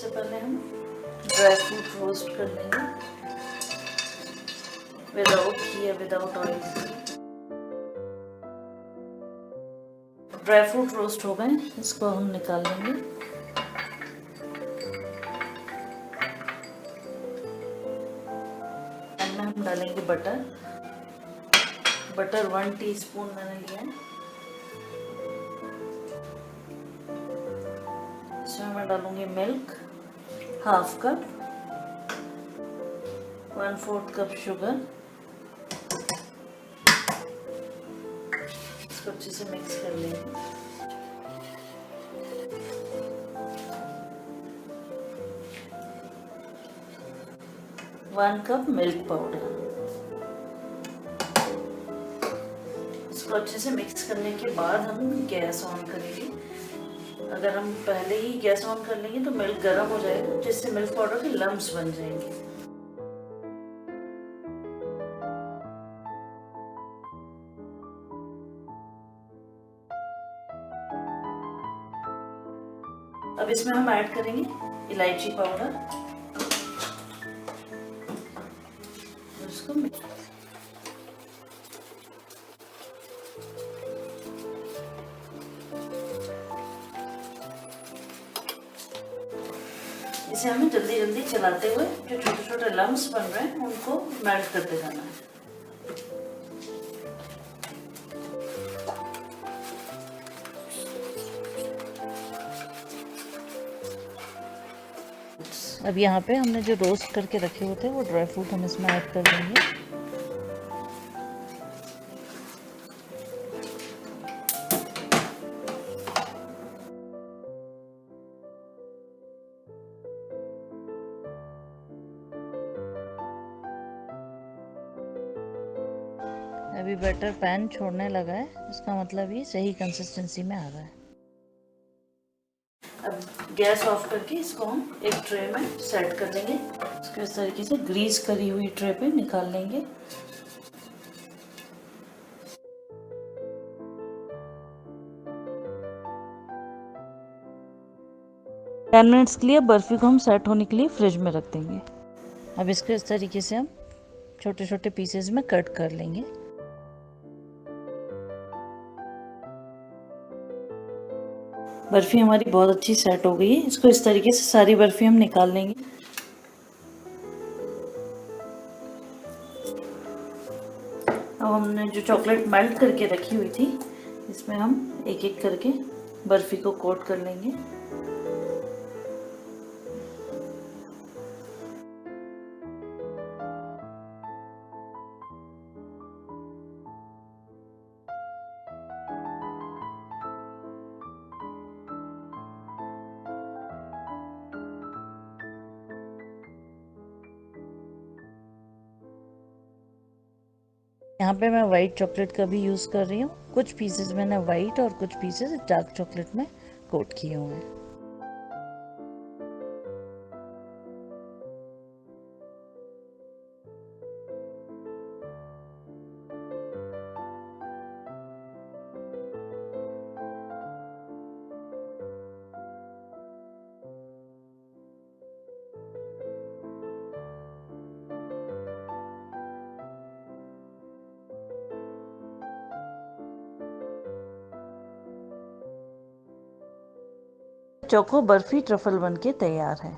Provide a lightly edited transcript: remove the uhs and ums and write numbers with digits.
सबसे पहले हम ड्राई फ्रूट रोस्ट कर लेंगे विदाउट घी या without oil. Dry fruit roast हो गए, इसको हम निकाल लेंगे। पैन में हम डालेंगे बटर। बटर 1 टीस्पून मैंने लिया है। इसमें मैं डालूंगी milk half cup, 1/4 cup sugar. इसको अच्छे से मिक्स कर लेंगे। One cup milk powder. इसको अच्छे से मिक्स करने के बाद हम गैस ऑन करेंगे। अगर हम पहले ही गैस ऑन कर लेंगे तो मिल्क गर्म हो जाएगा, जिससे मिल्क पाउडर के लम्प्स बन जाएंगे। अब इसमें हम ऐड करेंगे इलायची पाउडर। उसको इसे हमें जल्दी जल्दी चलाते हुए जो छोटे छोटे लम्प्स बन रहे हैं उनको मेल्ट करते जाना है। अब यहाँ पे हमने जो रोस्ट करके रखे हुए थे वो ड्राई फ्रूट हम इसमें ऐड कर देंगे। अभी बैटर पैन छोड़ने लगा है, इसका मतलब ये सही कंसिस्टेंसी में आ रहा है। अब गैस ऑफ करके इसको हम एक ट्रे में सेट कर देंगे। इसको इस तरीके से ग्रीस करी हुई ट्रे पे निकाल लेंगे। टेन मिनट्स के लिए बर्फी को हम सेट होने के लिए फ्रिज में रख देंगे। अब इसको इस तरीके से हम छोटे छोटे पीसेस में कट कर लेंगे। बर्फी हमारी बहुत अच्छी सेट हो गई है। इसको इस तरीके से सारी बर्फी हम निकाल लेंगे। अब हमने जो चॉकलेट मेल्ट करके रखी हुई थी इसमें हम एक एक करके बर्फी को कोट कर लेंगे। यहाँ पे मैं वाइट चॉकलेट का भी यूज़ कर रही हूँ। कुछ पीसेस मैंने वाइट और कुछ पीसेस डार्क चॉकलेट में कोट किए हुए हैं। चोको बर्फी ट्रफल बनके तैयार है।